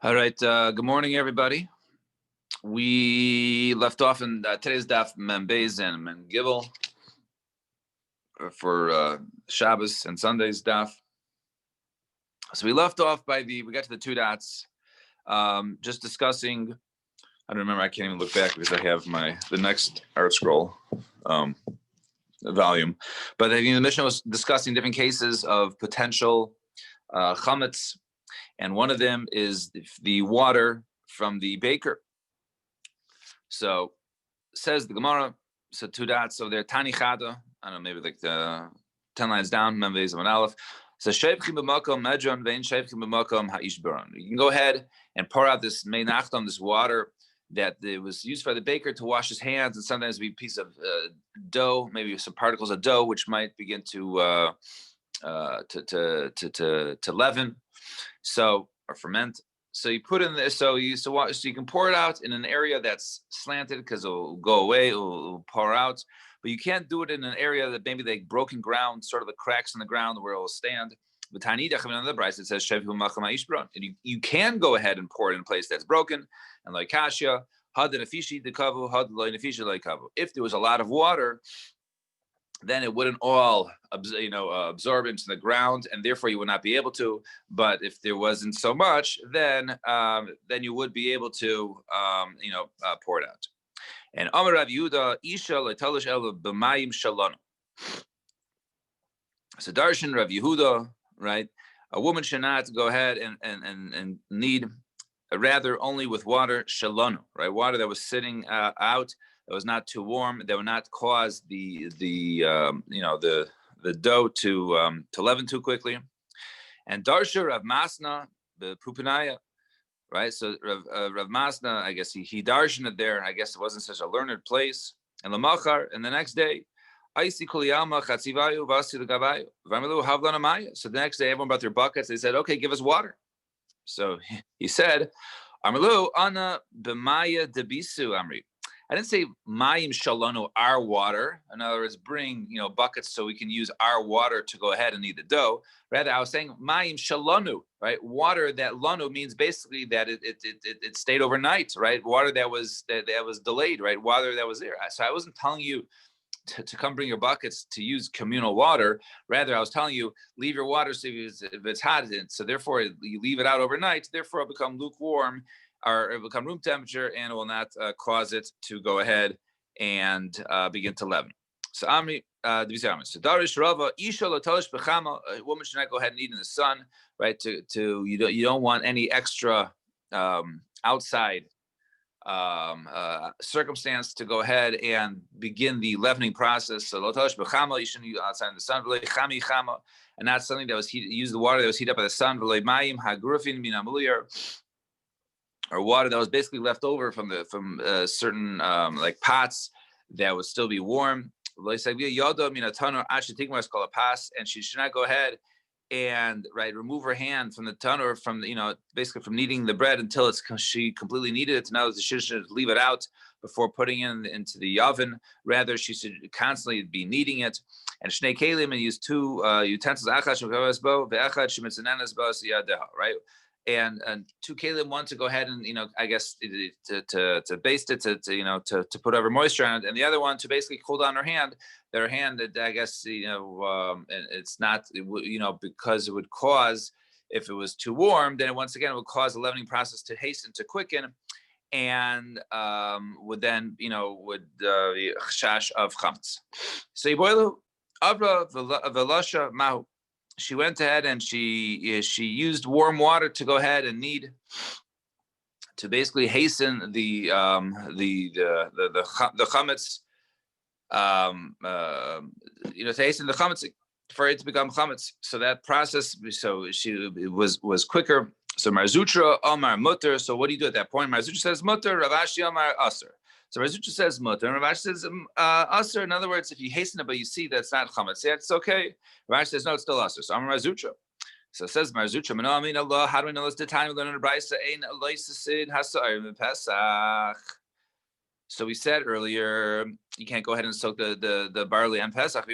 All right. Good morning, everybody. We left off in today's daf Mem Beis and Mem Gimel for Shabbos and Sunday's daf. So we left off we got to the two dots, just discussing. I don't remember. I can't even look back because I have the next art scroll volume. But the Mishnah was discussing different cases of potential chametz. And one of them is the water from the baker. So says the Gemara, so two dots. So they're Tani Chada, I don't know, maybe like the 10 lines down, Mem Beis Amud Aleph. So Shevchim b'makom medron vein Shevchim b'makom ha'ish baron. You can go ahead and pour out this mei nachtam, this water that it was used by the baker to wash his hands, and sometimes be a piece of dough, maybe some particles of dough, which might begin to leaven. So, or ferment. So you put in there, so you can pour it out in an area that's slanted because it'll go away, it'll pour out. But you can't do it in an area that maybe like broken ground, sort of the cracks in the ground where it'll stand. But another price, it says and you can go ahead and pour it in a place that's broken, and like kasha, if there was a lot of water, then it wouldn't all absorb into the ground, and therefore you would not be able to. But if there wasn't so much, then you would be able to pour it out. And Amar Rav Yehuda, Isha le'talish el b'mayim shalanu. So Darshan Rav Yehuda, right? A woman should not go ahead and need rather only with water shalanu, right? Water that was sitting out, that was not too warm, that would not cause the dough to leaven too quickly. And Darsha Rav Masna the Pupanaya, right? So Rav Masna, I guess he darshaned it there. I guess it wasn't such a learned place. And Lamachar, and the next day, so the next day, everyone brought their buckets. They said, "Okay, give us water." So he said, "Amalu ana b'maya debisu amri." I didn't say mayim shalonu, our water. In other words, bring buckets so we can use our water to go ahead and knead the dough. Rather, I was saying mayim shalonu, right? Water that lanu means basically that it stayed overnight, right? Water that was delayed, right? Water that was there. So I wasn't telling you to come bring your buckets to use communal water. Rather, I was telling you, leave your water so if it's hot. So therefore, you leave it out overnight. Therefore, it'll become lukewarm, or it will become room temperature, and it will not cause it to go ahead and begin to leaven. So Amri, so Darish Rava, Isha Latalish Bechama, a woman should not go ahead and eat in the sun, right? You don't want any extra outside circumstance to go ahead and begin the leavening process. So Latalish Bechama, you shouldn't eat outside in the sun, Chami Chama, and not something that was use the water that was heated up by the sun, Mayim Hagurufin Minamuliyar, or water that was basically left over from certain like pots that would still be warm. And she should not go ahead and remove her hand from the tanur, from basically from kneading the bread until she completely kneaded it. Now she should leave it out before putting it into the oven. Rather, she should constantly be kneading it. And shnei kelim, and use two utensils, right? And two kelim, one to go ahead and I guess to baste it, to put over moisture on it, and the other one to basically cool down her hand. That her hand, I guess it's not because it would cause, if it was too warm, then once again it would cause the leavening process to hasten, to quicken, and would then would be chash of chametz. So Yiboilu Avra Velasha Mahu. She went ahead and she used warm water to go ahead and knead, to basically hasten the chametz, to hasten the chametz for it to become chametz. So that process, it was quicker. So Marzutra Amar Mutter. So what do you do at that point? Marzutra says Mutter. Rav Ashi Amar Aser. So Marzutra says Mutter, and Rav Ashi says Aser. In other words, if you hasten it but you see that's not chametz, yeah, it's okay. Rav Ashi says no, it's still Aser. So Amar Marzutra. So it says Marzutra, Mano Amin Allah. How do we know this? The time we learn in the Brisa, Ein Eloisasid Hasa'ir Pesach. So we said earlier, you can't go ahead and soak the barley and Pesach,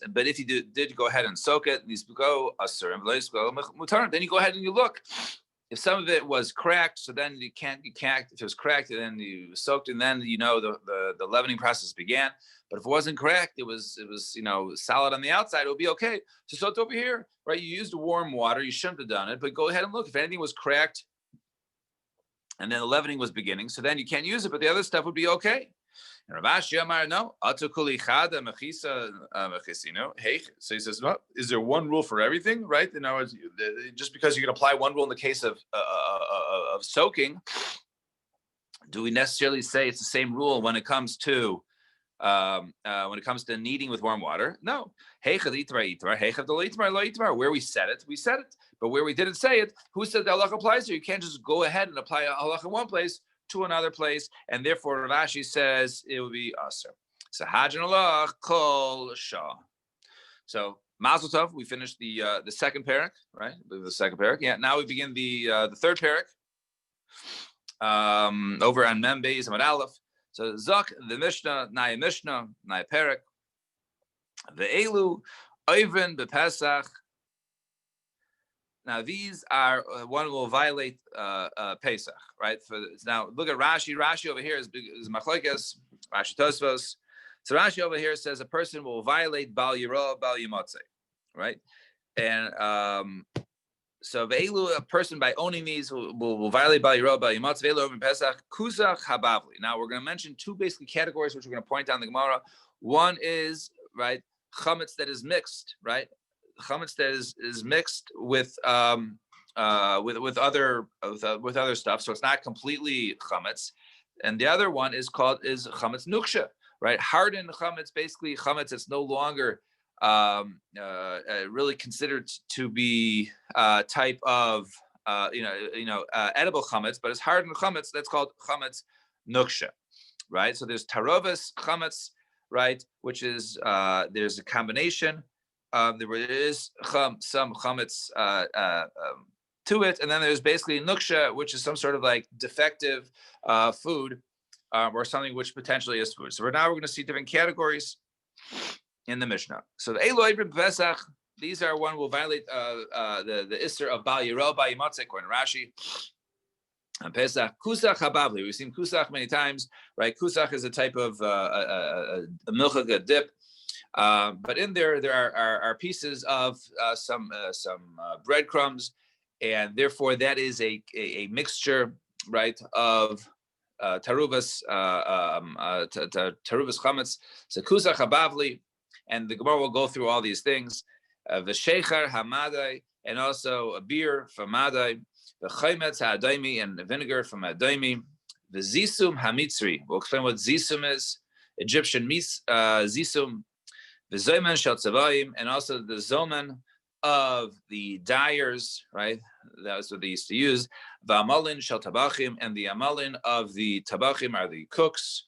but if you did go ahead and soak it, these go Aser and then you go ahead and you look. if some of it was cracked, so then you can't. If it was cracked, and then you soaked, and then the leavening process began. But if it wasn't cracked, it was solid on the outside. It would be okay. So it's over here, right? You used warm water. You shouldn't have done it, but go ahead and look. If anything was cracked, and then the leavening was beginning, so then you can't use it, but the other stuff would be okay. And Rav Ashi Amar, no. Hey, so he says, no. Is there one rule for everything, right? Just because you can apply one rule in the case of soaking, do we necessarily say it's the same rule when it comes to kneading with warm water? No. Where we said it, we said it. But where we didn't say it, who said the halacha applies to? You can't just go ahead and apply a halacha in one place to another place, and therefore Rav Ashi says it would be aser. So Hajan Allah Kol Shah. So Mazel Tov, we finished the second parak, right? The second parak. Yeah. Now we begin the third parak. Over on Mem Beis Amud Aleph. So Zak the Mishnah, Naya Parak, the Elu, Oivin bepesach. Now these are one will violate Pesach, right? Now look at Rashi. Rashi over here is machlokes. Rashi Tosfos. So Rashi over here says a person will violate Bal Yiro, Bal Yimotzei, right? And so Ve'elu, a person by owning these will violate Bal Yiro, Bal Yimotzei, Ve'elu over Pesach, Kuzach Habavli. Now we're going to mention two basically categories which we're going to point out in the Gemara. One is, right, chametz that is mixed, right? Chametz that is mixed with other stuff, so it's not completely chametz. And the other one is chametz nuksha, right? Hardened chametz, basically chametz that's no longer really considered to be type of edible chametz, but it's hardened chametz. That's called chametz nuksha, right? So there's tarovas chametz, right, which is there's a combination. There is some chametz to it, and then there's basically nuksha, which is some sort of like defective food or something which potentially is food. So we're going to see different categories in the Mishnah. So the Eloi Pesach, these are one will violate the Isser of Bal Yiro, Bal Yimotzei, according to Rashi. And Pesach, Kusach Habavli. We've seen Kusach many times, right? Kusach is a type of a milchig dip. But in there are pieces of some breadcrumbs, and therefore that is a mixture, right, of taruvas chametz, so kusach habavli, and the Gemara will go through all these things. V'sheichar hamadai, and also a beer from madai, the chaymetz ha'adaimi, and vinegar from adaimi. The zisum hamitzri. We'll explain what zisum is. Egyptian zisum. The zoman shel tzavayim, and also the zoman of the dyers, right? That's what they used to use. The amalin shel tabachim, and the amalin of the tabachim are the cooks.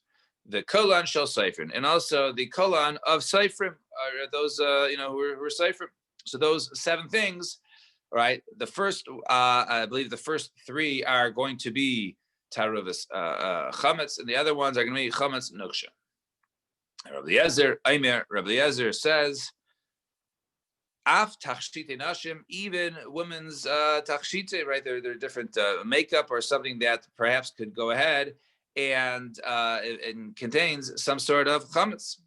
The kolan shel seifrim, and also the kolan of seifrim are those who are seifrim. So those 7 things, right? The first, I believe, the first 3 are going to be taruvas chametz, and the other ones are going to be chametz nuksha. Rabbi Eliezer says, Af tachshite nashim, even women's tachshite, right? They're different makeup or something that perhaps could go ahead and it contains some sort of chametz.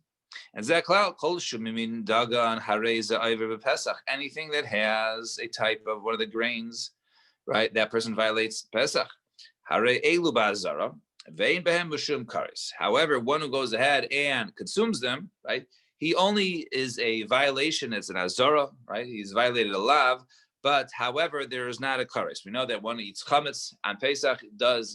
And zeklal kol shumimin dagan hareza iver b'Pesach. Anything that has a type of one of the grains, right? That person violates Pesach. Hare elu ba'azara. However, one who goes ahead and consumes them, right? He only is a violation. It's an azara, right? He's violated a lav, but however, there is not a kares. We know that one who eats chametz on Pesach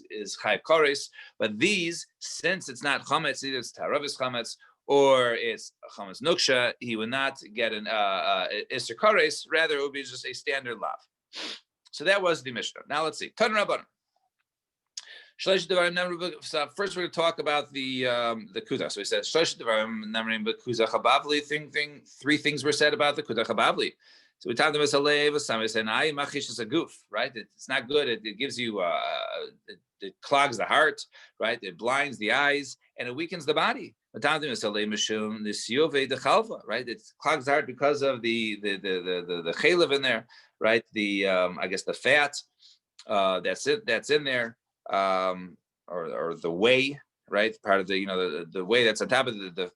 is chayv kares, but these, since it's not chametz, either it's taravis chametz or it's chametz nuksha, he would not get an iser kares. Rather, it would be just a standard lav. So that was the Mishnah. Now let's see. Tan Rabbanan. First, we're going to talk about the kuzach. So he says, 3 things were said about the kuzach habavli. So we talked about Salev, some say machish is a goof, right? It's not good. It gives you, it clogs the heart, right? It blinds the eyes and it weakens the body. Right? It clogs the heart because of the chalev in there, right? I guess the fat. That's it. That's in there, or the whey, right? Part of the the whey that's on top of the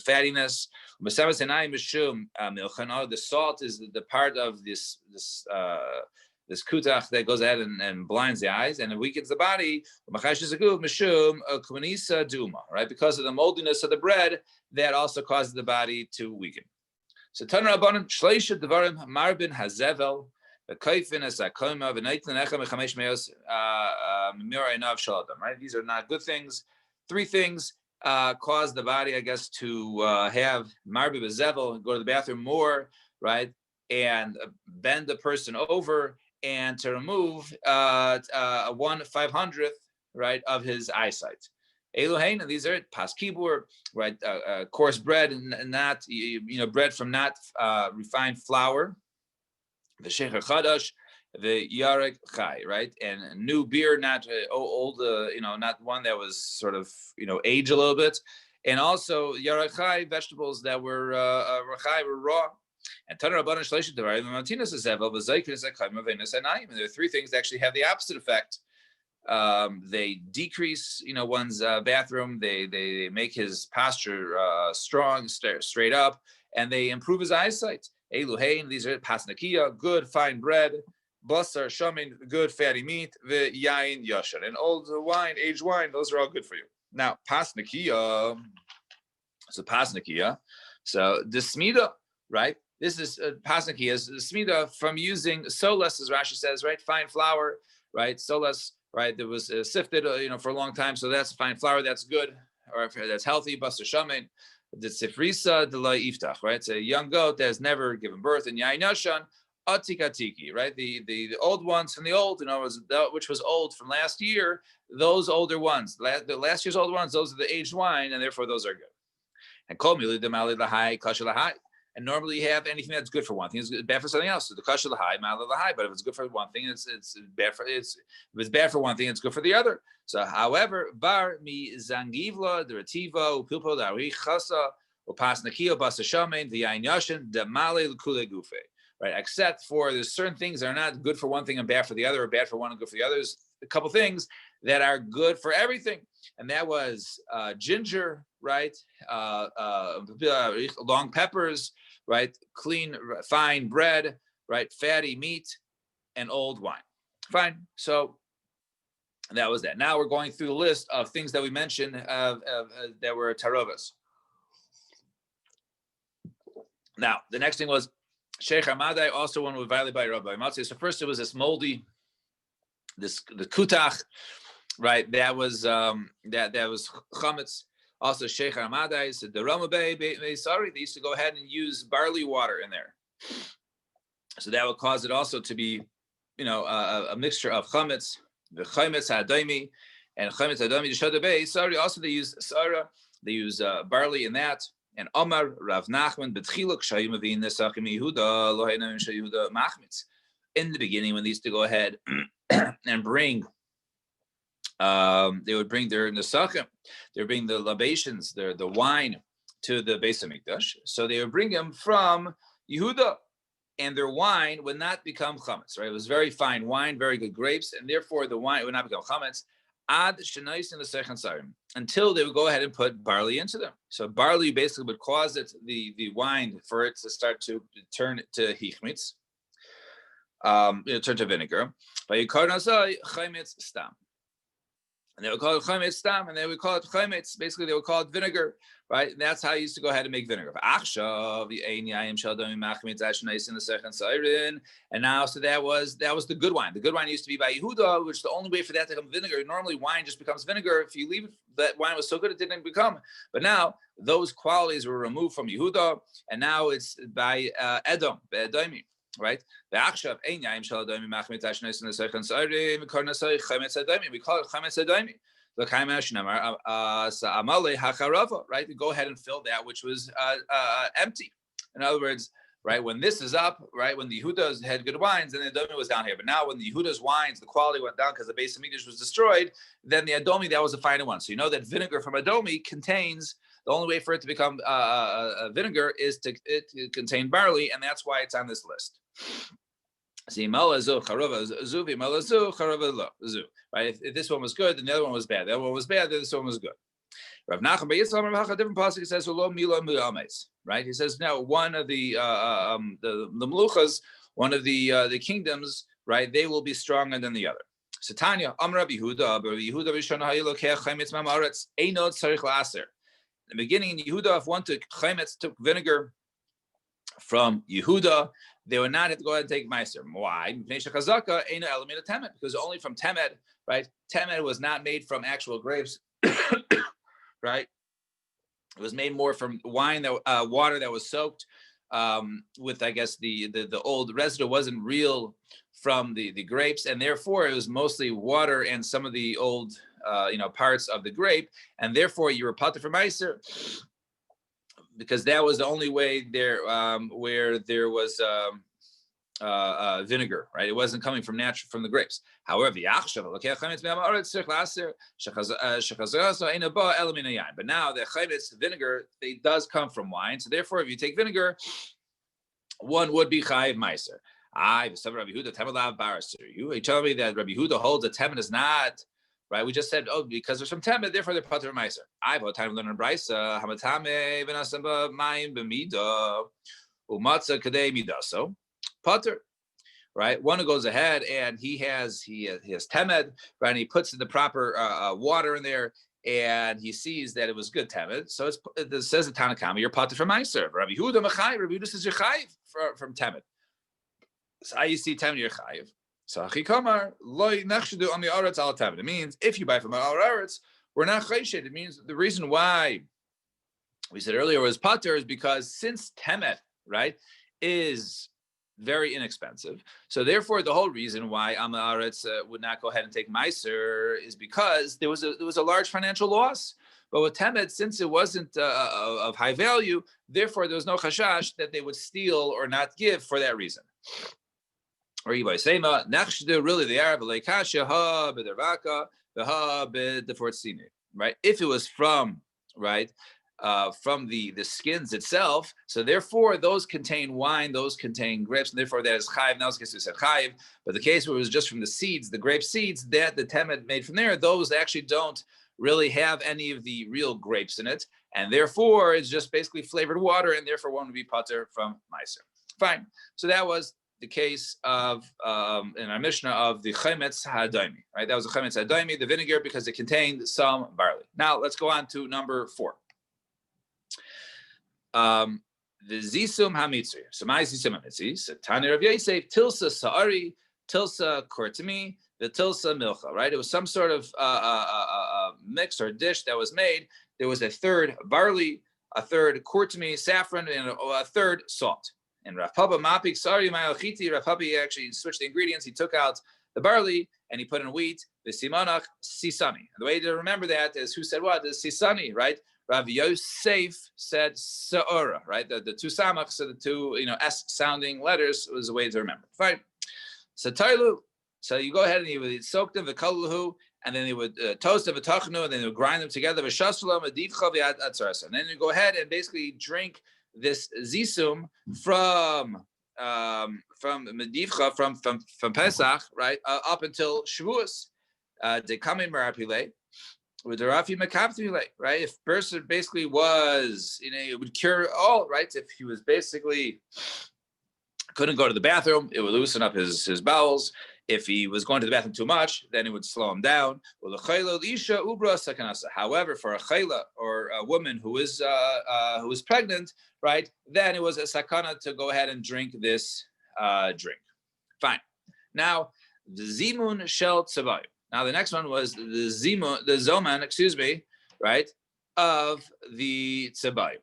fattiness. The salt is the part of this kutach that goes ahead and blinds the eyes and it weakens the body. Right, because of the moldiness of the bread, that also causes the body to weaken. So Tan Rabbanan Shleisha Devarim Marbin Hazevel Kaifin as Akoma Venaitan Echem Chamesh Meos Mirainav Shaladam. Right, these are not good things. Three things cause the body, I guess, to have Marbin Hazevel, go to the bathroom more, right, and bend the person over, and to remove 1/500th, right, of his eyesight. Elohein, and these are pas kibur, right? Coarse bread and not bread from not refined flour. The shecher chadash, the yarek chai, right? And new beer, not old, not one that was sort of aged a little bit, and also yarek chai, vegetables that were raw. And Taner Rabbanan Shleisha Devarim Martinez is Evel v'Zaykin is Akaim Avenis Anayim. And there are three things that actually have the opposite effect. They decrease, one's bathroom. They make his posture strong, straight up, and they improve his eyesight. Eluhein, these are pasnakia, good fine bread. Basar shamin, good fatty meat. V'yain yashan, and old wine, aged wine. Those are all good for you. Now pasnakia, so the smida, right? This is pasnakia is smida from using solas, as Rashi says, right? Fine flour, right? Solas. Right, that was sifted, for a long time. So that's fine flour. That's good, or that's healthy. Basar shamin, the sifrisa delay iftach. Right, it's a young goat that has never given birth. And yain yashan atikatiki. Right, the old ones from the old, which was old from last year. Those older ones, the last year's old ones, those are the aged wine, and therefore those are good. And kol mili demali lahai kasha lahai. And normally you have anything that's good for one thing is bad for something else. So the kasha lahai, ma'ala lahai. But if it's good for one thing, it's bad for if it's bad for one thing, it's good for the other. So, however, bar mi zangivla the retiva upilpo dari chasa upas nakia basa shamein the yain yashin demale l'kule gufe. Right, except for there's certain things that are not good for one thing and bad for the other, or bad for one and good for the others. A couple things that are good for everything, and that was ginger, right? Long peppers, right? Clean, fine bread, right? Fatty meat, and old wine. Fine. So that was that. Now we're going through the list of things that we mentioned that were tarovas. Now the next thing was Sheikh Hamadai, also one with violated by Rabbi Matzeh. So first it was this moldy, the kutach, right? That was chametz. Also Sheikh Hamadai said the Ramabay, sorry, they used to go ahead and use barley water in there. So that would cause it also to be, a mixture of chametz, the chametz hadaimi, and chametz hadaimi shadabay. Sorry, also they use sarah, they use barley in that. And Omar Rav Nachman betchiluk shayim avin nesachim Yehuda loheinem sheYehuda machmitz. In the beginning, when they used to go ahead and bring, they would bring their nesachim, they would bring the libations, the wine to the Beis Hamikdash. So they would bring them from Yehuda, and their wine would not become chametz. Right, it was very fine wine, very good grapes, and therefore the wine would not become chametz. Ad shenais in the second sarim, until they would go ahead and put barley into them. So barley basically would cause it, the wine, for it to start to turn to hichmitz, turn to vinegar. But you call it chametz stam, and they would call it chametz stam, and they would call it chametz. Basically, they would call it vinegar, right? And that's how you used to go ahead and make vinegar. And now, so that was the good wine. The good wine used to be by Yehuda, which the only way for that to become vinegar. Normally, wine just becomes vinegar if you leave it. That wine was so good it didn't become. But now those qualities were removed from Yehuda, and now it's by Edom, Edomi. Right? We call it chametz edomi. Right? To go ahead and fill that which was empty. In other words, right, when this is up, right, when the Yehudas had good wines, then the Adomi was down here. But now when the Yehudas wines, the quality went down because the Beis Hamikdash was destroyed, then the Adomi, that was the finer one. So you know that vinegar from Adomi contains, the only way for it to become vinegar is to contain barley, and that's why it's on this list. Right? If this one was good, then the other one was bad. The other one was bad, then this one was good. Rav Nachman Bar Yitzchak, a different pasuk says, right? He says, now one of the meluchas, one of the kingdoms, right? They will be stronger than the other. So Tanya, Rabbi Yehuda Rishon Hayilokeh Chaimitz Mamaretz Einod Tzarich La'aser. In the beginning, in Yehuda, if one took Chaimitz, took vinegar from Yehuda, they would not have to go ahead and take Meiser. Why? Because only from Temed, right? Temed was not made from actual grapes, right? It was made more from wine that water that was soaked with, I guess, the old residue wasn't real from the grapes, and therefore it was mostly water and some of the old parts of the grape, and therefore you were pater from Meiser, because that was the only way there where there was vinegar, right? It wasn't coming from the grapes. However, but now the chametz vinegar, it does come from wine. So therefore, if you take vinegar, one would be chayiv meiser. You tell me that Rabbi Yehuda holds that temet is not. Right, we just said, because there's some temet, therefore they're pater meiser. I've had time to learn in brisa hamatame v'nasamba mayim b'mida umatza kadei midaso pater. Right, one who goes ahead and he has temet, right, and he puts the proper water in there, and he sees that it was good temet. So it says the Tanakama, you're pater from meiser. Rabbi Yehuda machai. Rabbi Yehuda says you're chayiv from temet. So how you see temet, you're chayiv. So it means if you buy from our aretz, we're not chayshed. It means the reason why we said earlier was pater is because since temet, right, is very inexpensive, so therefore the whole reason why am aretz would not go ahead and take meiser is because there was a large financial loss. But with temet, since it wasn't of high value, therefore there was no chashash that they would steal or not give for that reason. Or really they are right? If it was from from the skins itself, so therefore those contain wine, those contain grapes, and therefore that is chayiv. Now, we said chayiv, but the case where it was just from the seeds, the grape seeds that the temet made from there, those actually don't really have any of the real grapes in it, and therefore it's just basically flavored water, and therefore one would be pater from meiser. Fine. So that was the case of in our Mishnah of the chametz hadaimi, right? That was the chametz hadaimi, the vinegar, because it contained some barley. Now let's go on to number 4. The zisum hamitzri. So my zisum hamitzri. So Tani Rav Yosef tilsa sa'ari, tilsa kortimi, the tilsa milcha. Right? It was some sort of mix or dish that was made. There was a third barley, a third kortimi, saffron, and a third salt. And Rav Papa mapik sari ma'achiti. Rav Papa actually switched the ingredients. He took out the barley and he put in wheat. The simanach sisani. And the way to remember that is who said what? The sisani, right? Rav Yosef said sa'ora, right? The two samachs, so the two s sounding letters was a way to remember. Fine. So tailu. So you go ahead and you would soak them v'kaluhu, and then they would toast them v'tachnu, and then they would grind them together v'shasulam v'divcha v'atzarasa. And then you go ahead and basically drink this zisum from medivcha from Pesach, right, up until Shavuos. They come in Marapile with the Rafi Makaptile, right? If person basically was, it would cure all, right? If he was basically couldn't go to the bathroom, it would loosen up his bowels. If he was going to the bathroom too much, then it would slow him down. However, for a chayla or a woman who is pregnant, right, then it was a sakana to go ahead and drink this drink. Fine. Now, the zimun shel tzabayim. Now, the next one was the zoman, right, of the tzabayim,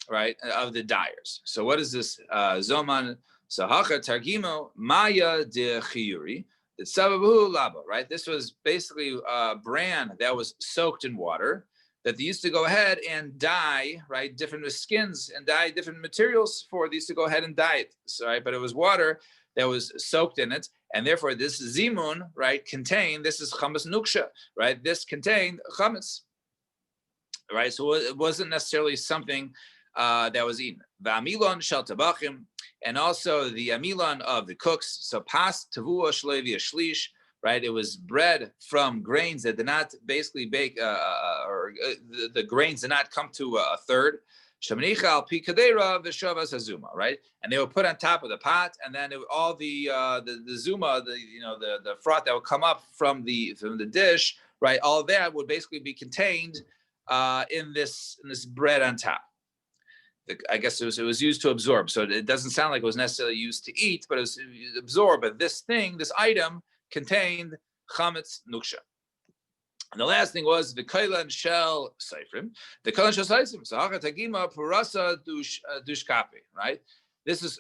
right, of the dyers. So what is this zoman? So hacha targimo maya de chiyuri, the tzababu laba, right? This was basically a bran that was soaked in water that they used to go ahead and dye, right, different skins and dye different materials for. They used to go ahead and dye it, so, right? But it was water that was soaked in it, and therefore this zimun, right, this is chametz nuksha, right? This contained chametz, right? So it wasn't necessarily something that was eaten. V'amilon shel tabachim. and also the amilan of the cooks. So pas tavua shlevi shlish, right? It was bread from grains that did not basically bake, the grains did not come to a third. Shamanicha al pi kadera v'shavas hazuma, right? And they would put on top of the pot, and then all the zuma, the froth that would come up from the dish, right? All that would basically be contained in this bread on top. I guess it was used to absorb. So it doesn't sound like it was necessarily used to eat, but it was absorbed. But this item contained chametz nuksha. And the last thing was the kailan shel seifrim. The kailan shel seifrim. So hachatagima purasa dushkapi. Right. This is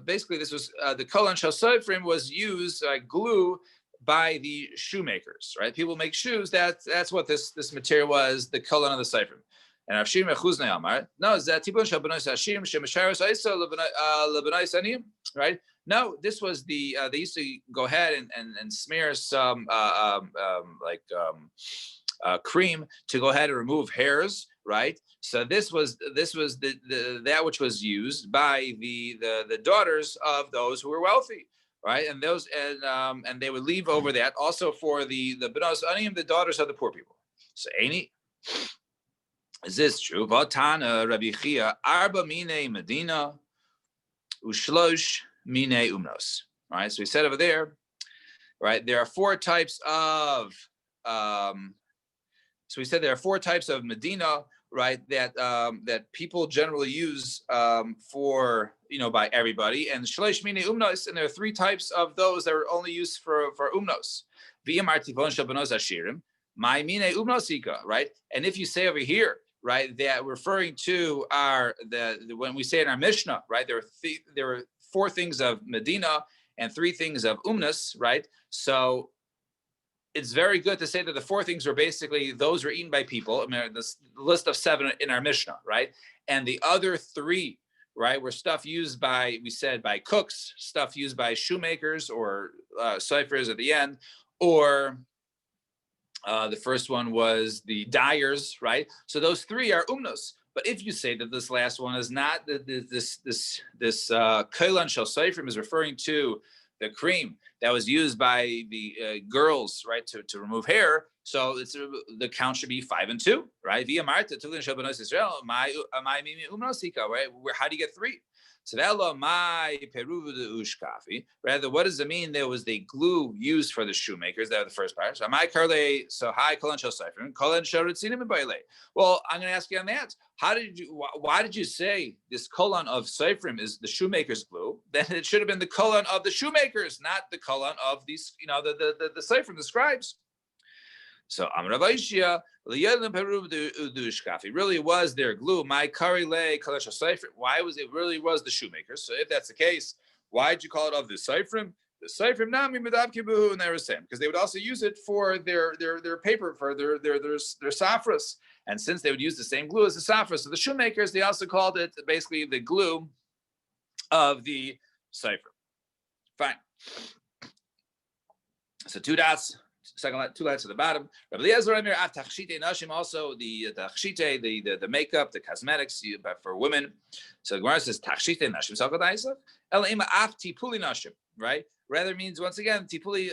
basically the kailan shel seifrim was used glue by the shoemakers. Right. People make shoes. That's what this material was. The kailan of the seifrim. And Avshim Echuzne Amar. No, is that Tibun Shabanos Hashim Shemisharis Isa Lebanais Anim? Right? No, this was they used to go ahead and smear some cream to go ahead and remove hairs, right? So this was the that which was used by the daughters of those who were wealthy, right? And and they would leave over that also for the Benos Anim, the daughters of the poor people. So Aini. Is this true? Vatana Rabbi Chia Arba Mine Medina Ushlosh Mine Umnos. Right. So we said over there, right? There are four types of Medina, right? That people generally use for by everybody. And Shlosh Mine Umnos, and there are three types of those that are only used for Umnos. V'yamartivon Shabanos Ashirim. My mine umnosika, right? And if you say over here, right, that referring to when we say in our Mishnah, right, there were four things of Medina and three things of umnas, right? So it's very good to say that the four things were basically those were eaten by people. I mean, the list of seven in our Mishnah, right? And the other three, right, were stuff used by cooks, stuff used by shoemakers or ciphers at the end, or the first one was the dyers, right? So those three are umnos. But if you say that this last one is not, this kailan shel seifrim is referring to the cream that was used by the girls, right, to remove hair. So the count should be 5 and 2, right? Via Marta, Tulin shel benos Israel, my umnosika, right? How do you get 3? So my ushkafi. Rather, what does it mean? There was the glue used for the shoemakers. That was the first part. So my karle. So hi kolan shel seifrim. Kolan shel ritzinim b'bayle. Well, I'm going to ask you on that. Why did you say this kolan of seifrim is the shoemakers' glue? Then it should have been the kolan of the shoemakers, not the kolan of these, the seifrim, the scribes. So Amravashia, really was their glue. My karile kalesha seifrim. Why was it really was the shoemakers? So if that's the case, why did you call it of the seifrim? The seifrim nami medab kibuhu and they were saying because they would also use it for their paper for their safras. And since they would use the same glue as the safras, so the shoemakers they also called it basically the glue of the seifrim. Fine. So 2 dots. Second 2 lines to the bottom. Rabbi Eliezer Omer af tachshite nashim, also the tachshite, the makeup, the cosmetics for women. So the Gemara says tachshite nashim sakad Isaac. Ela ima af tipuli nashim, right? Rather means once again tipuli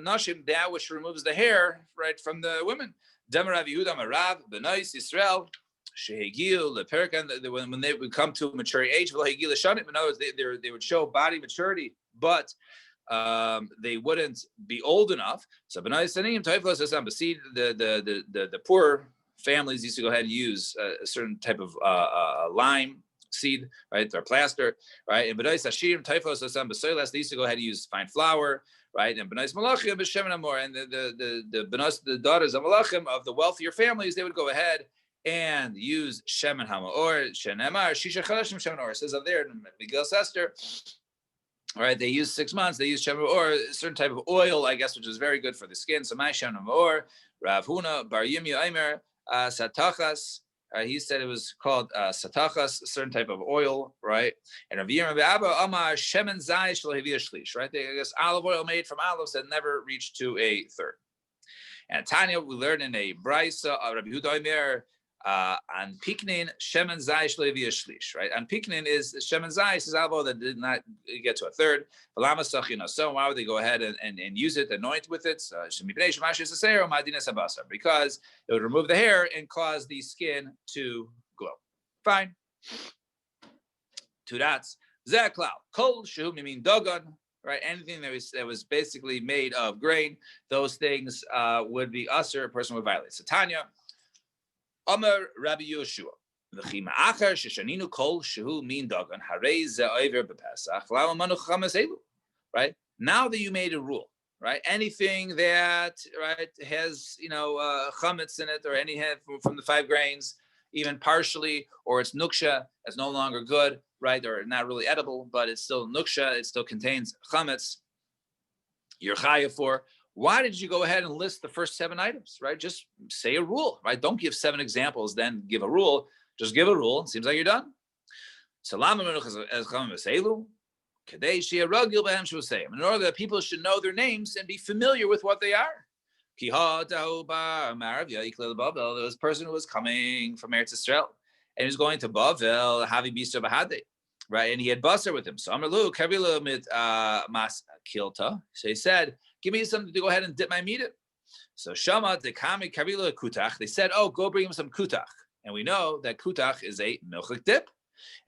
nashim, that which removes the hair, right, from the women. Demar Rav Yehuda Marav Benois Yisrael Shehegil leperkan, when they would come to mature age, v'lohegil l'shanim. In other words, they would show body maturity, but they wouldn't be old enough. So the poor families used to go ahead and use a certain type of lime seed, right, or plaster, right? And they used to go ahead and use fine flour, right? And the daughters of Malachim of the wealthier families, they would go ahead and use shemen hamaor, shenemar shisha chalashim shemen or. It says up there in Megillas Esther. All right, they use 6 months. They use shemen or a certain type of oil, I guess, which is very good for the skin. So my shemen or Rav Huna Bar Yimya Aimer Satachas. He said it was called Satachas, a certain type of oil, right? And Rav Yirmiyah Abba Amar shemen zay shlohivia shlish, right? I guess olive oil made from olives that never reached to a third. And Tanya, we learned in a brisa Rabbi Yehuda Aimer On Piknin, Shemen Zayis Levi Shlish, right? On Piknin is Shemen Zayis is Avo that did not get to a third. So why would they go ahead and use it, anoint with it? Because it would remove the hair and cause the skin to glow. Fine. Two dots. Zeklau. Kol Shehu Mimin Dogon. Right, anything that was basically made of grain, those things would be usher. A person would violate. Satanya, Amar Rabbi Yoshua. V'chima achar sheshaninu kol shehu min dagan harei ze over bepesach lama manu chamas elu. Right, now that you made a rule, right, anything that has chametz in it or any from the 5 grains, even partially, or it's nuksha, it's no longer good, right, or not really edible, but it's still nuksha, it still contains chametz, you're chayav for. Why did you go ahead and list the first 7 items, right? Just say a rule, right? Don't give 7 examples, then give a rule. Just give a rule. It seems like you're done. In order that people should know their names and be familiar with what they are. There was a person who was coming from Eretz Yisrael, and he was going to Bavel, Havi Bisa Bahade, right? And he had basar with him. So So he said, give me something to go ahead and dip my meat in. So Shama de Kami Kavila Kutach. They said, oh, go bring him some kutach. And we know that kutach is a milchik dip.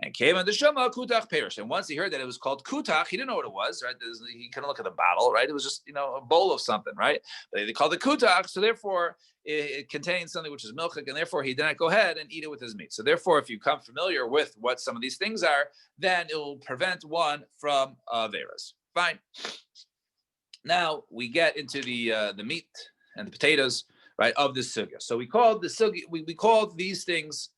And came on the Shama Kutach Perish. And once he heard that it was called Kutach, he didn't know what it was, right? He couldn't look at the bottle, right? It was just, a bowl of something, right? But they called it Kutach, so therefore it contains something which is milchik, and therefore he did not go ahead and eat it with his meat. So therefore, if you come familiar with what some of these things are, then it will prevent one from Averas. Fine. Now we get into the meat and the potatoes, right, of this sugya. So we called the sugya, we called these things,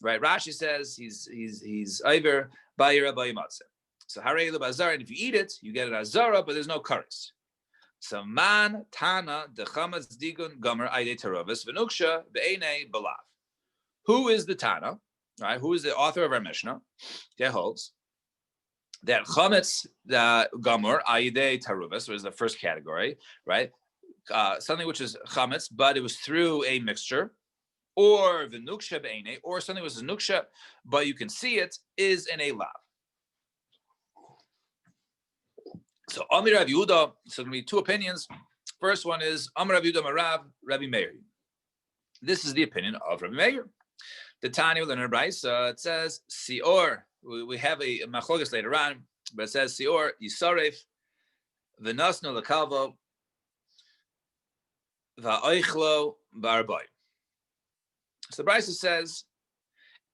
right? Rashi says he's Iver Bayira Bayimatze. So Harei Bazar, and if you eat it, you get an azara, but there's no karis. So man Tana the Chametz Digun Gomer Aide Terovis Venuksha Be'ene Balav. Who is the Tana? Right? Who is the author of our Mishnah? That holds that Chametz Gomer Aide Terovis was the first category, right? Something which is Chametz, but it was through a mixture. Or the nuksha be'ene, or something which is nuksha, but you can see it, is in a lav. So Amir Rav Yehuda, so going to be 2 opinions. First one is Amir Rav Yehuda Marav, Rabbi Meir. This is the opinion of Rabbi Meir. The Tanya will learn in Brayso, it says Sior. We have a machlokas later on, but it says Sior Yisaref V'nasnu Lakalvo Va'oichlo Barboy. So the Brayso says,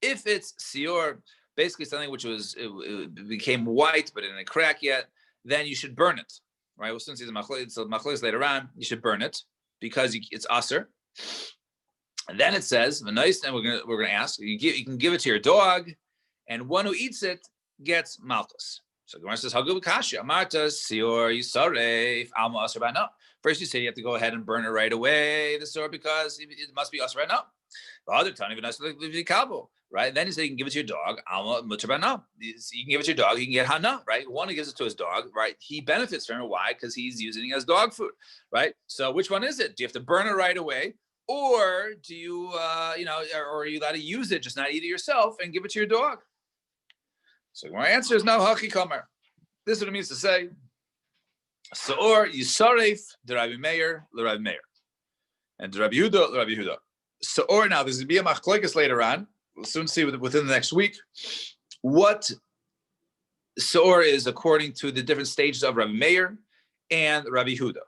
if it's sior, basically something which it became white but it didn't crack yet, then you should burn it, right? Well, since it's machlokas later on, you should burn it because it's aser. And then it says the nice, and we're gonna ask you can give it to your dog, and one who eats it gets malchus. So the Gemara says, "How good kasha? Marta sior yisaref alma aser ba'no." First, you say you have to go ahead and burn it right away, the sior, because it must be aser ba'no. The other time, even right? Then he said you can give it to your dog. Alma mutar ba'no. You can give it to your dog. You can get hana, right? One who gives it to his dog, right? He benefits from it. Why? Because he's using it as dog food, right? So which one is it? Do you have to burn it right away, or do you, or are you allowed to use it, just not eat it yourself, and give it to your dog? So my answer is no. Haki kamer. This is what it means to say. Saor yisaref the Rabbi Meir the Rabbi Meir, and the Rabbi Yehuda the Rabbi Yehuda. Saor, now there's going to be a machlokes later on. We'll soon see within the next week what Saor is according to the different stages of Rabbi Meir and Rabbi Yehuda.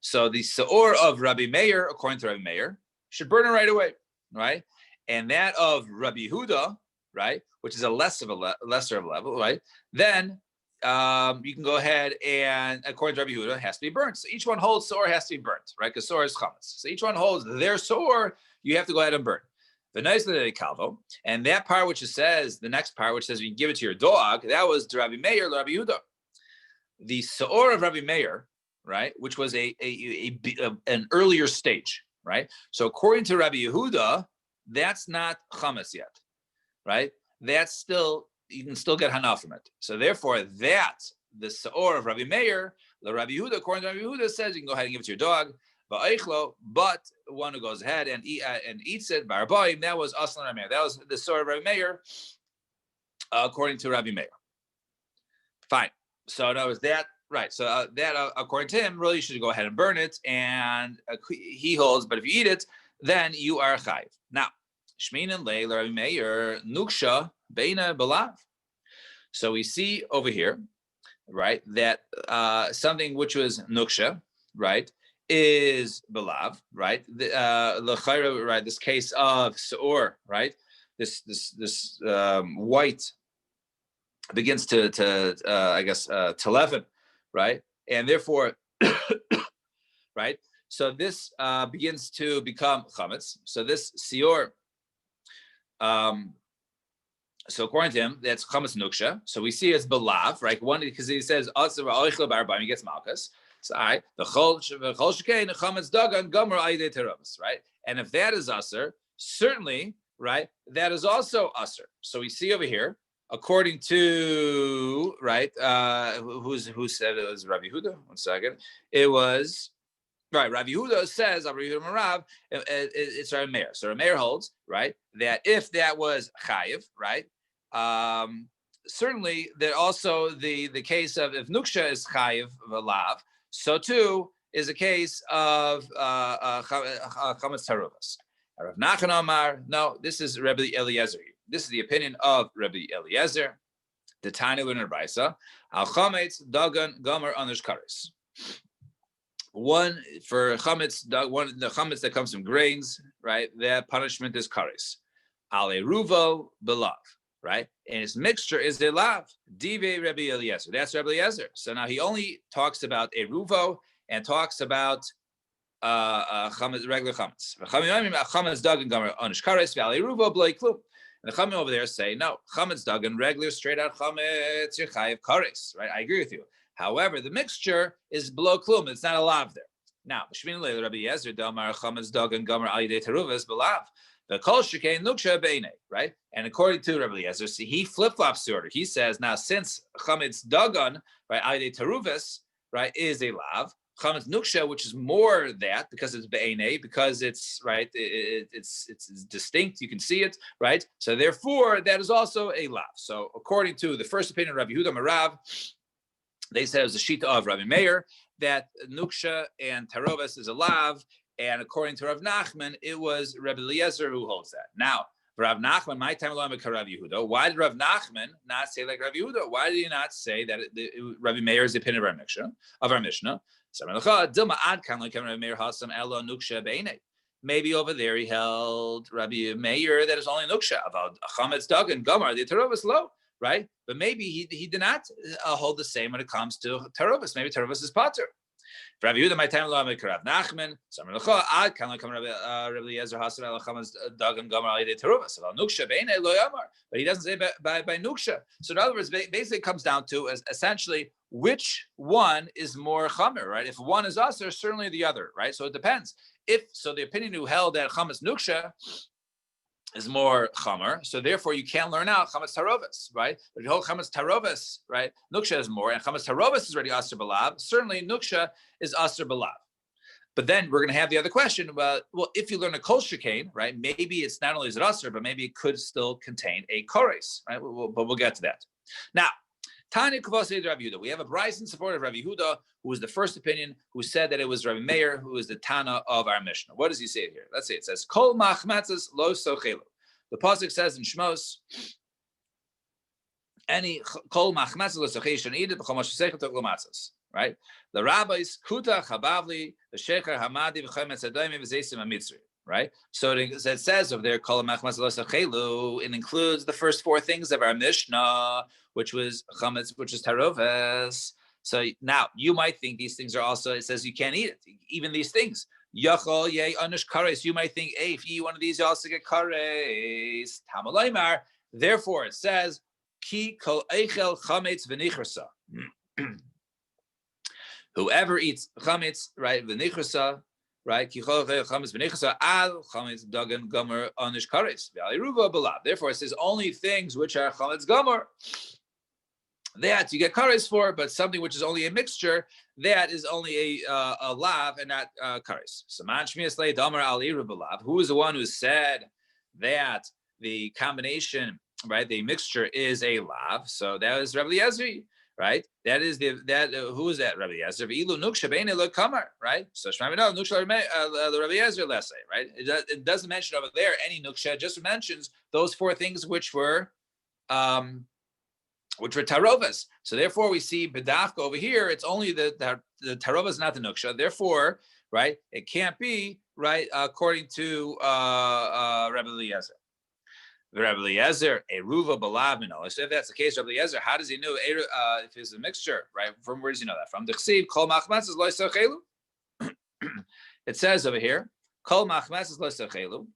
So the Saor of Rabbi Meir, according to Rabbi Meir, should burn it right away, right? And that of Rabbi Yehuda, right, which is a lesser of level, right? Then you can go ahead and, according to Rabbi Yehuda, it has to be burnt. So each one holds Saor has to be burnt, right? Because Saor is chametz. So each one holds their Saor, you have to go ahead and burn. The nice calvo, and that part which it says, the next part which says you can give it to your dog, that was to Rabbi Meir, Rabbi Yehuda. The Saor of Rabbi Meir, right, which was an earlier stage, right? So according to Rabbi Yehuda, that's not chametz yet, right? That's still, you can still get hana from it. So therefore, the Saor of Rabbi Meir, the Rabbi Yehuda, according to Rabbi Yehuda, says you can go ahead and give it to your dog. But one who goes ahead and eats it, that was Aslan Rabbi Meir. That was the story of Rabbi Meir, according to Rabbi Meir. Fine. So that was that. Right. So that, according to him, really you should go ahead and burn it. And he holds, but if you eat it, then you are chayiv. Now, Shmin and Leil Rabbi Meir nuksha beina belav. So we see over here, right, that something which was nuksha, right, is belav, right? The right, this case of seor, right, this white begins to I guess to leaven, right, and therefore, right. So this begins to become chametz. So this seor. So according to him, that's chametz nuksha. So we see it's belav, right? One because he says aser va'oichel b'arba'im, he gets malchus. So I the chol shkein chametz dagan gomer ayde terabas, right? And if that is aser, certainly, right, that is also aser. So we see over here, according to right, who said it was Rabbi Yehuda? 1 second, it was. Right, Rabbi Yehuda says, Rabbi Yehuda Marav, it's Rabbi Meir. So Rabbi Meir holds, right, that if that was chayiv, right, certainly that also the case of if nuksha is chayiv v'lav, so too is a case of chametz taruvas. Rav Nachman Amar, no, this is Rabbi Eliezer. This is the opinion of Rabbi Eliezer. The Tanya Lunar Brisa, al chametz dagan gomer anish kares. One for chametz, the chametz that comes from grains, right? That punishment is kares. Ale ruvo belav, right? And its mixture is the lav. Dive Rabbi Eliezer. That's Rabbi Eliezer. So now he only talks about a ruvo and talks about chametz, regular chametz. Chametz dagan gomer anish kares. Ale ruvo blei klum. And the chametz over there say no. Chametz dagan regular straight out chametz yechayev kares. Right? I agree with you. However, the mixture is below klum. It's not a lav there. Now, Shmin Leil Rabbi Yezer Damar Chametz Dagan Gomer Al Yidei Teruvas Belav. The Kol Shekain Nuksha Beine, right? And according to Rabbi Yezer, see, he flip flops the order. He says now since Chametz Dagan, right, Al Yidei Teruvas, right, is a lav. Chametz Nuksha, which is more that because it's Beine, because it's right, it's distinct. You can see it, right? So therefore, that is also a lav. So according to the first opinion of Rabbi Yehuda Marav, they said it was a shita of Rabbi Meir that nuksha and tarovas is a lav, and according to Rav Nachman, it was Rabbi Eliezer who holds that. Now, Rav Nachman, my time along with Rav Yehuda. Why did Rav Nachman not say like Rav Yehuda? Why did he not say that Rabbi Meir is the opinion of our Mishnah? Maybe over there he held Rabbi Meir that is only nuksha about chametz dagan gamar the tarovas low. Right, but maybe he did not hold the same when it comes to tarovas. Maybe tarovas is pater. Rabbi Yehuda, my time lo Rav Nachman. Samar lecha ad kan come Rabbi Eliezer hasan al chamas dagan gomer al yedei tarovas. Al nuksha beine lo yamar, but he doesn't say by nuksha. So in other words, basically it comes down to essentially which one is more chamer, right? If one is aser, certainly the other, right? So it depends. If so, the opinion who held that chamas nuksha is more chamer, so therefore you can't learn out chametz tarovas, right? But if you hold chametz tarovas, right, nuksha is more, and chametz tarovas is already aser belav. Certainly nuksha is aser belav. But then we're going to have the other question about, well, if you learn a kol shekain, right, maybe it's not only is it aser, but maybe it could still contain a kores, right? But we'll get to that. Now, Tanya Kavasei Rabbi Yehuda. We have a bris in support of Rabbi Yehuda, who was the first opinion, who said that it was Rabbi Meir, who is the Tana of our Mishnah. What does he say here? Let's see. It says, Kol machmatzes lo sochelu. The pasuk says in Shmos, any kol machmatzes lo sochelu shouldn't eat it, b'chol mashasechel tok lo matzes. Right? The rabbis, kuta chabavli, the shecher hamadi v'chemetz adayim v'zeisim amitzri. Right? So it says over there, Kol machmas lo sochelu, it includes the first four things of our Mishnah, which was chametz, which is taroves. So now you might think these things are also, it says you can't eat it, even these things. Yachol yei anish kares. You might think, hey, if you eat one of these, you also get kares. Tamalaymar. Therefore, it says, ki kol eichel chametz v'nichrasa. Whoever eats chametz, right, v'nichrasa, right? Therefore, it says only things which are chametz gomer. that you get kares for, but something which is only a mixture, that is only a lav and not kares. So man shmias le damar al iru belav. Who is the one who said that the combination, right, the mixture is a lav? So that is Rabbi Eliezer, right? That is who is that? Rabbi Eliezer. Ilu nuksha bein lo kamar, right? So shmami no nuksha Rabbi Eliezer, let's say, right? It doesn't mention over there any nuksha. It just mentions those four things which were tarovas. So therefore, we see bedafka over here. It's only the tarovas, not the nuksha. Therefore, right, it can't be right according to Rabbi Eliezer. Rabbi Eliezer, eruva balav minol. So if that's the case, Rabbi Eliezer, how does he know if it's a mixture? Right? From where does he know that from? The chsiv kol machmatzes lo yisachelu. It says over here, kol machmatzes lo yisachelu.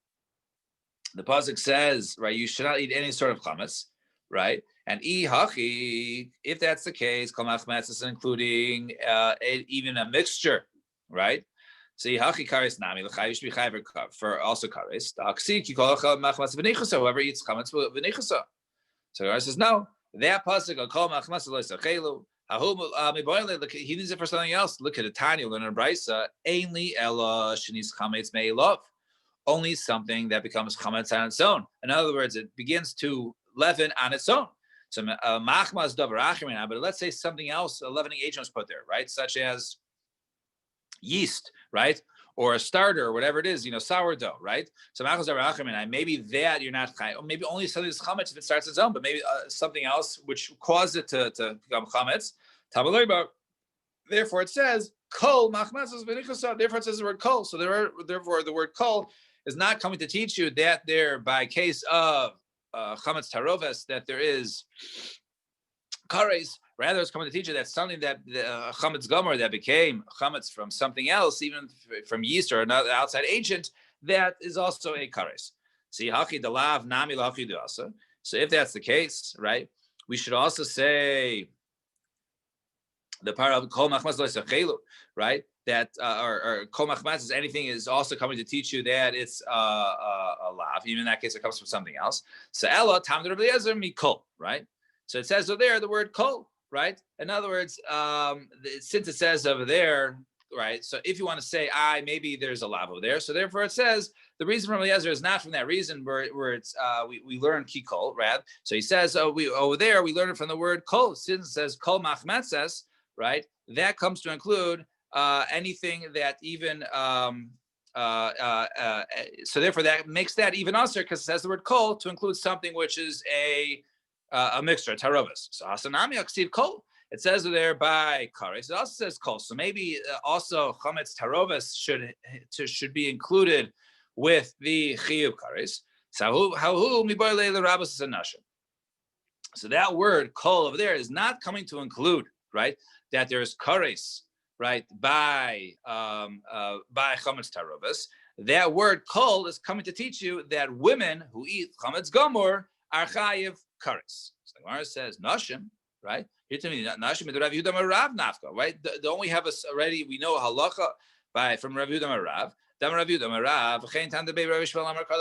The pasuk says, right, you should not eat any sort of chametz, right? And if that's the case, kol machmatzes, including even a mixture, right? So hachi kares nami l'chayish b'chayver for also kares. Whoever eats chametz v'nechasa. So the says no. That pasuk kol machmatzes lo yisachelu. He needs it for something else. Look at the Tanya, learn a brisa. Ainly ella shenis chametz me'elov. Only something that becomes chametz on its own. In other words, it begins to leaven on its own. So machmas davar achrin, but let's say something else, a leavening agent was put there, right? Such as yeast, right? Or a starter, or whatever it is, sourdough, right? So machmas davar achrin, maybe that you're not, or maybe only something that's chametz if it starts its own, but maybe something else which caused it to become chametz. Therefore, it says kol machmatzos v'nichasa. Therefore, it says the word kol. So therefore, the word kol is not coming to teach you that there, by case of chametz taroves, that there is kares. Rather, it's coming to teach you that something that chametz gomer that became chametz from something else, even from yeast or another outside agent, that is also a kares. See, hachi dalav nami lachi duasa. So if that's the case, right, we should also say the part of kol machmas lo yisachelu, right? That or kol machmas is anything is also coming to teach you that it's a lav. Even in that case, it comes from something else. So ella tam Rabbi Eliezer mi kol, right? So it says over there the word kol, right? In other words, since it says over there, right? So if you want to say maybe there's a lav over there. So therefore it says the reason from Eliezer is not from that reason where it's we learn ki kol, right? So he says over there we learn it from the word kol. Since it says kol machmatzes, right? That comes to include anything that even so therefore that makes that even usher because it says the word kol to include something which is a mixture, tarovas. So hasanami aksiv kol. It says there by kares. It also says kol. So maybe also chametz tarovas should be included with the chiyuv kares. So how mi boile l'rabos anashim. So that word kol over there is not coming to include, right, that there's kares, right, by chametz tarovas. That word kol is coming to teach you that women who eat chametz gomor are chayiv kares. So the Gemara says nashim, right? Here to me, nashim the Rav Yehuda Rav nafka, right? Don't we have already? We know halacha from Rav Yehuda Rav. The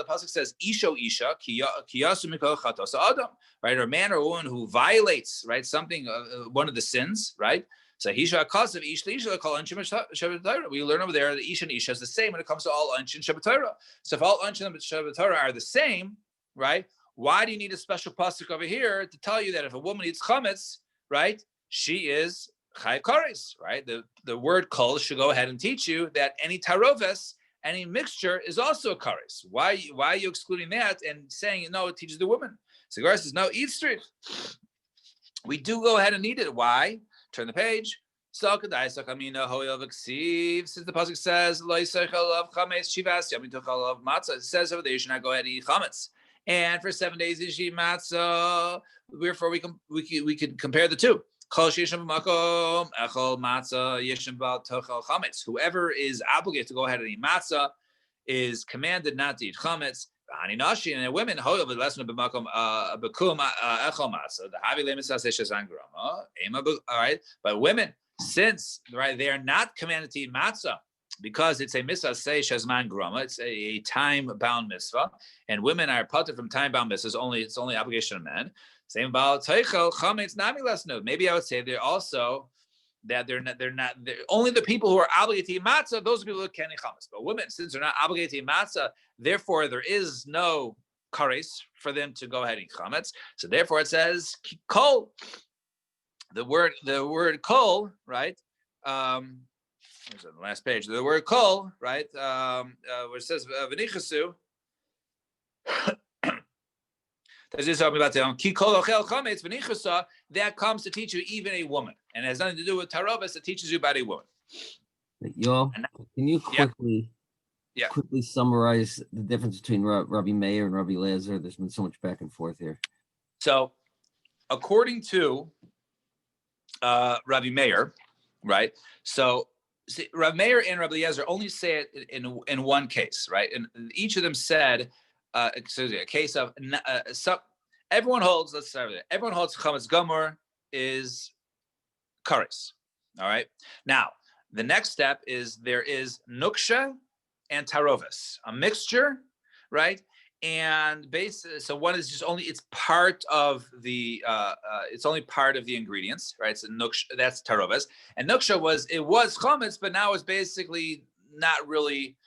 pasuk says isho isha kiyasu mikol chatos adam, right? Or a man or a woman who violates, right, something, one of the sins, right? So hisha akasav ish leisha call anshin Shabbat Torah. We learn over there that ish and isha is the same when it comes to all anshin Shabbat Torah. So if all anshin Shabbat Torah are the same, right? Why do you need a special pasuk over here to tell you that if a woman eats chametz, right, she is chayiv kares, right? The word kol should go ahead and teach you that any taroves, any mixture is also a kares. Why are you excluding that and saying no? It teaches the woman. So Gemara says no, eat straight. We do go ahead and need it. Why? Turn the page. Since the pasuk says it says over there you should not go ahead and eat chametz. And for 7 days you should eat matzah. Therefore, we can compare the two. Whoever is obligated to go ahead and eat matzah is commanded not to eat chametz. And women, all right, but women, since right they are not commanded to eat matzah because it's a mitzvah say shazman grama, it's a time-bound mitzvah, and women are parted from time-bound mitzvahs. It's only obligation of men. Same about teichel chametz nami lesnu. Maybe I would say they're also that they're only the people who are obligated to eat matzah. Those are people who can eat chametz. But women, since they're not obligated to eat matzah, therefore there is no kares for them to go ahead and eat chametz. So therefore it says kol. The word kol, right? Where's the last page? The word kol, right? Where it says v'nichasu. That comes to teach you even a woman, and it has nothing to do with tarobas. It teaches you about a woman. Can you quickly summarize the difference between Rabbi Meir and Rabbi Eliezer? There's been so much back and forth here. So, according to Rabbi Meir, right? So, Rabbi Meir and Rabbi Eliezer only say it in one case, right? And each of them said, a case of everyone holds. Let's start with it. Everyone holds chametz gamur is kares. All right. Now the next step is there is nuksha and tarovis, a mixture, right? And so one is just only it's part of the it's only part of the ingredients, right? So nuksha, that's tarovis, and nuksha was chametz, but now it's basically not really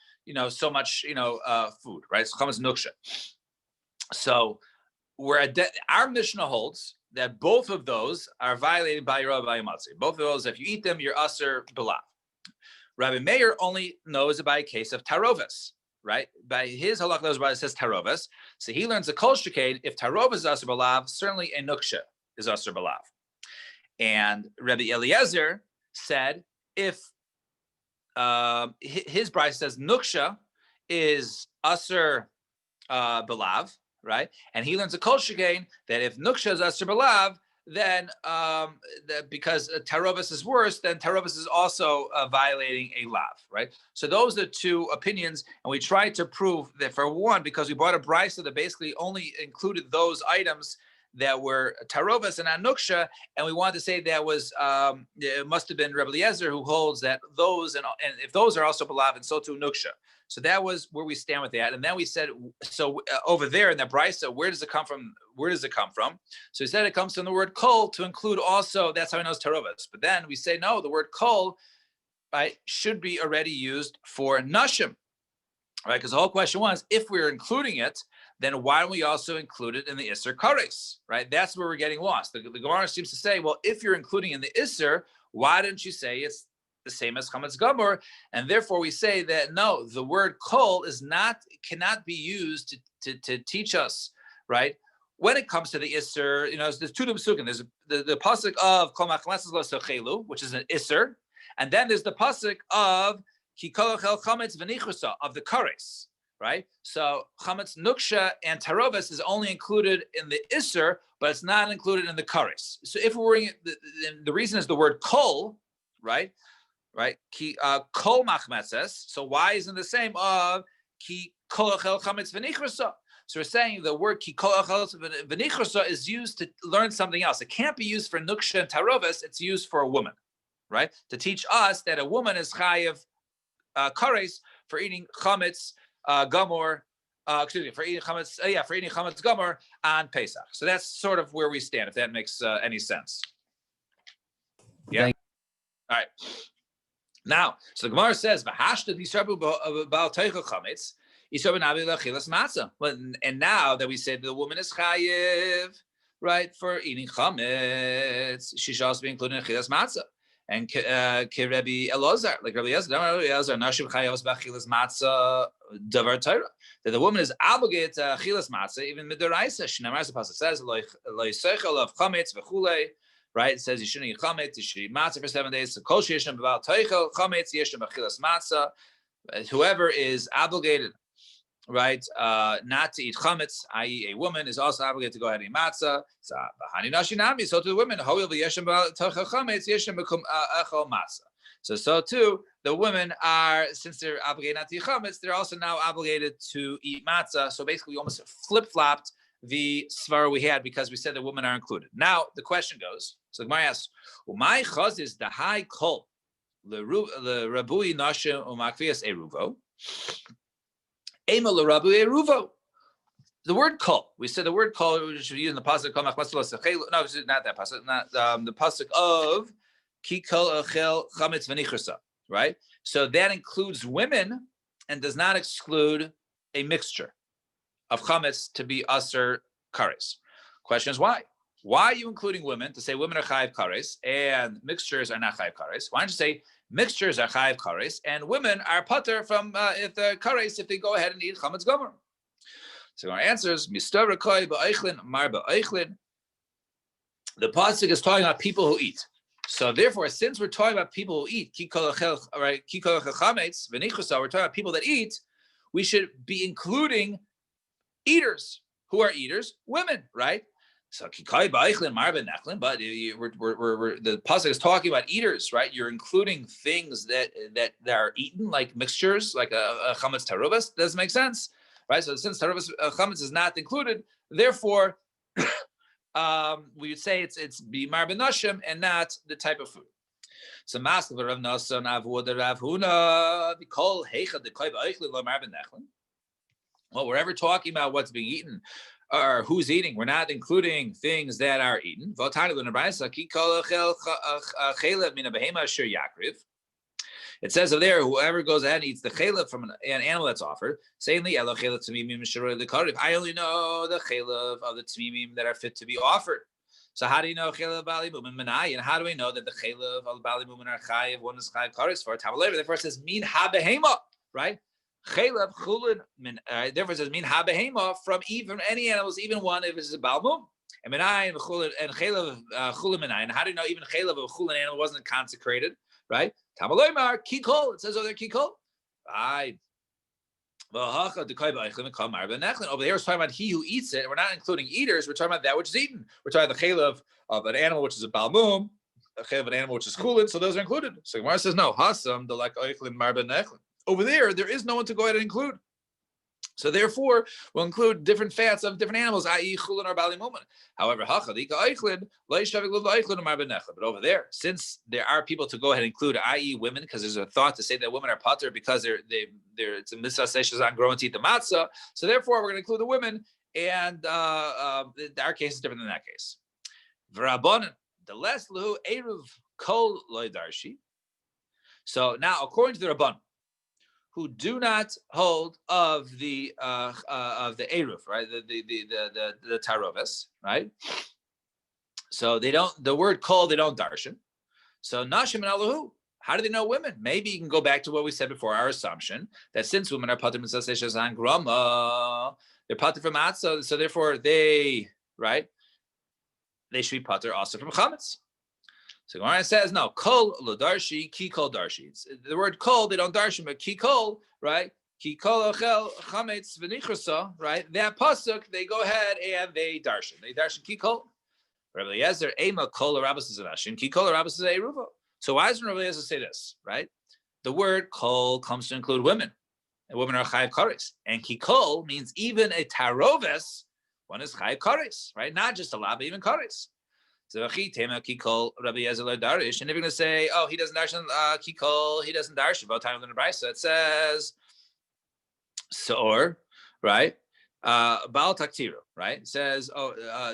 so much food, right? So chametz nuksha. So our Mishnah holds that both of those are violated by your Rabbi Matzah. Both of those, if you eat them, you're aser belav. Rabbi Meir only knows about a case of tarovis, right? By his halakha, knows about it says tarovis. So he learns the kol shekain. If tarovis is aser belav, certainly a nuksha is aser belav. And Rabbi Eliezer said if his brayso says nuksha is aser belav, right? And he learns a kol shekain that if nuksha is aser belav, then because tarovis is worse, then tarovis is also violating a lav, right? So those are the two opinions, and we tried to prove that for one, because we brought a brayso that basically only included those items that were tarovis and not nuksha, and we wanted to say that was it must have been Rebbe Eliezer who holds that those and if those are also belav, and so too nuksha. So that was where we stand with that. And then we said, so over there in that brayso, where does it come from? Where does it come from? So he said it comes from the word kol to include also, that's how he knows tarovis. But then we say, no, the word kol, right, should be already used for nashim, right? Because the whole question was, if we're including it, then why don't we also include it in the Isser Kares, right? That's where we're getting lost. The Gemara seems to say, well, if you're including in the Isser, why didn't you say it's the same as chametz gamur? And therefore we say that no, the word kol cannot be used to teach us, right? When it comes to the Isser, there's two psukim. There's the pasuk of kol machleses lo sochelu, which is an Isser, and then there's the pasuk of ki kol achel chametz v'nichusa of the kares, right? So chametz nuksha and tarovis is only included in the Isser, but it's not included in the kares. So if we're the reason is the word kol, right? Right? Ki kol machmetzes. So why isn't the same of ki kol achel chametz v'nichusa? So we're saying the word ki kol achel v'nichusa is used to learn something else. It can't be used for nuksha and tarovis. It's used for a woman, right? To teach us that a woman is chayiv kares for eating chametz gamor. For eating chametz. For eating chametz gamor on Pesach. So that's sort of where we stand. If that makes any sense. Yeah. All right. Now, so the Gemara says, "V'hashta disrabu ba'al teichel chametz, yisrabu navi lachilas matzah." And now that we said the woman is chayiv, right, for eating chametz, she should also be included in chilas matzah. And Rabbi Elazar, like Rabbi Elazar, nashim chayos b'chilas matzah davar Torah, that the woman is obligated to chilas matzah even midaraisa. Shnamar pasuk says, "Lo yiseichel of chametz v'chulei." Right, it says you shouldn't eat chametz, you should eat matzah for 7 days. So kol sheishim b'bal teichel chametz yishim b'chilas matzah. Whoever is obligated, right, not to eat chametz, i.e., a woman, is also obligated to go ahead and eat matzah. So b'hani nashinami. So to the women, hoil v'yishim b'bal teichel chametz yishim b'kum echol matzah. So too, the women are, since they're obligated not to eat chametz, they're also now obligated to eat matzah. So basically, we almost flip-flopped the svara we had because we said the women are included. Now the question goes. So the Gemara asks, "Umay chaz is the high kol the rabui nashim umakvias eruvo ema le rabui eruvo." the word kol. We said the word kol we should use in the pasuk. No, not that pasuk. Not the pasuk of ki kol achel chametz v'nichrasa. Right. So that includes women and does not exclude a mixture of chametz to be aser kares. Question is why? Why are you including women to say women are chayiv kares and mixtures are not chayiv kares? Why don't you say mixtures are chayiv kares and women are pater from if the kares if they go ahead and eat chametz gomer? So our answer is Mistar Koi Ba'eichlin, Mar Ba'eichlin. The pasuk is talking about people who eat. So therefore, since we're talking about people who eat, we're talking about people that eat, we should be including eaters. Who are eaters? Women, right? So Kikai Ba'eichlin, Mar Ba'nechlin, but the pasuk is talking about eaters, right? You're including things that are eaten, like mixtures, like a chametz taruvas. Doesn't make sense. Right, so since taruvas chametz is not included, therefore, we would say it's bimar benashim and not the type of food. So maskal Rav Nasan Avud Rav Huna the kol heichad the koy ba'eichlin lo mar benechlin. Well, we're ever talking about what's being eaten or who's eating. We're not including things that are eaten. V'otani l'nebraisa ki kol chelev min behema asher yakriv. It says over there, whoever goes ahead and eats the chalev from an animal that's offered, saying the elo chalev tamimim shiroi l'karev. I only know the chalev of the tamimim that are fit to be offered. So how do you know chalev bali mumin manai? And how do we know that the chalev of bali mumin are chayiv? One is chayiv kares for tavalev. Therefore, it says min ha behema, right? Chalev chulin min. Therefore, it says min ha behema from even any animals, even one if it's a bal mum. And minai and chulin and chalev chulin minai. And how do you know even chalev of a chulin animal wasn't consecrated? Right? Tamaloymar, kikol. It says over there, kikol. Right. Over here, it's talking about he who eats it. And we're not including eaters. We're talking about that which is eaten. We're talking about the chalev of an animal which is a balmum, a chalev of an animal which is kulin. So those are included. So Gemara says no. Hasam the like oichlin mar benechlin. Over there is no one to go ahead and include. So therefore, we'll include different fats of different animals, i.e., chulin or bali mumin. However, but over there, since there are people to go ahead and include, i.e., women, because there's a thought to say that women are pater because they're it's a mitzvah on growing to eat the matzah. So therefore, we're going to include the women, and our case is different than that case. V'rabanan, the less luhu eruv kol loy darshi. So now, according to the Rabban, who do not hold of the eruv, right? The tarovis, right? So they don't. The word kol they don't darshan. So nashim and alahu. How do they know women? Maybe you can go back to what we said before. Our assumption that since women are pater mitzvah shazan grama, they're pater from matzah, so therefore they should be pater also from chametz. So Gemara says, no, kol lo darshi, ki kol darshi. The word kol, they don't darshi, but ki kol, right? Ki kol ochel chametz v'nichrasa, right? That pasuk, they go ahead and they darshan. They darshan ki kol. Rabbi Eliezer, ema kol rabbis is avashin, ki kol rabbis is eruva. So why does Rabbi Eliezer say this, right? The word kol comes to include women. And women are chayiv kares. And ki kol means even a taroves, one is chayiv kares, right? Not just a lot, but even kares. So Rabbi Eliezer darish, and if you're going to say, oh, he doesn't darshan kikol, he doesn't darshan about time in the brisa, it says soor, right? Baal taktiru, right? It says,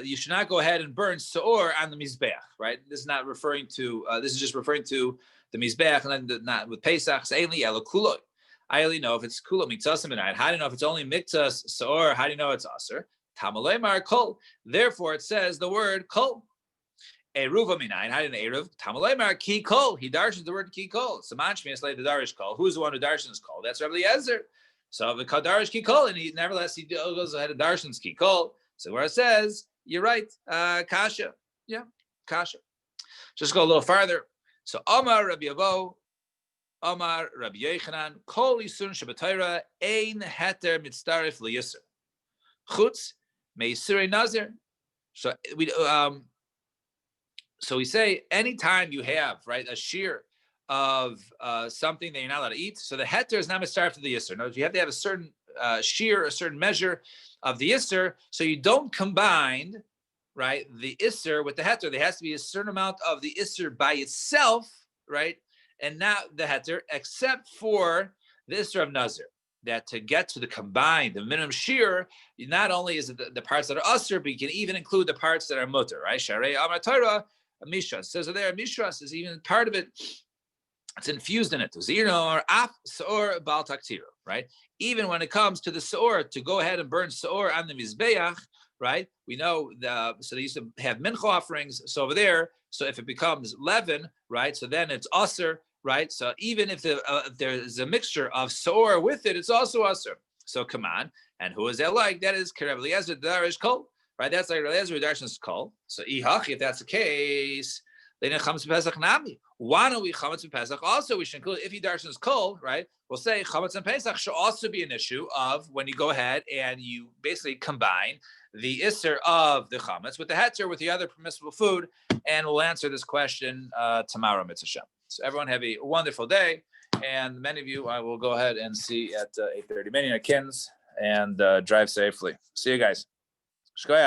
you should not go ahead and burn soor on the mizbeach, right? This is not referring to. This is just referring to the mizbeach, and then not with Pesach. I only know if it's kulo miktasim and how do you know if it's only miktas soor? How do you know it's aser? Tamalei mar kol. Therefore, it says the word kol. Eruva minayin. How did Eruv? Tamalei mar ki kol. He darshans the word ki kol. Saman shmias lay the darish kol. Who's the one who darshans kol? That's Rabbi Eliezer. So the kadarish ki kol, and he nevertheless he goes ahead and darshans ki kol. So where it says, you're right, kasha, yeah, kasha. Just go a little farther. So Amar Rabbi Avo, Amar Rabbi Yechanan, kol yisun shabbatayra ein heter mitzdarif liyisur. Chutz meisuri nazir. So we say anytime you have right a shear of something that you're not allowed to eat, so the heter is not mitzdarif to the yisur. No, you have to have a certain shear, a certain measure of the yisur, so you don't combine right the isser with the heter. There has to be a certain amount of the isser by itself, right, and not the heter, except for the isser of nazir. that to get to the combined, the minimum shear, not only is it the parts that are usher, but you can even include the parts that are mutter, right? Sharei Amar Torah, Mishras. Says there, Mishras is even part of it. It's infused in it. Zero or af seor bal taktiro, right? Even when it comes to the seor, to go ahead and burn seor on the mizbeach, right? We know so they used to have mincha offerings. So over there, so if it becomes leaven, right? So then it's usher, right? So even if there's a mixture of seor with it, it's also usher. So come on, and who is that like? That is Kerev Eliezer Darish Kol, right? That's like Eliezer Darshan's Kol. So ihach, if that's the case, then it comes to Pesach Nami. Why don't we chametz and Pesach? Also, we should include if he darshan's kol, right? We'll say chametz and Pesach should also be an issue of when you go ahead and you basically combine the isser of the chametz with the hetzer with the other permissible food, and we'll answer this question tomorrow, Mitzvah Shem. So everyone have a wonderful day, and many of you I will go ahead and see at 8:30. Many Kins and drive safely. See you guys. Shkoyach.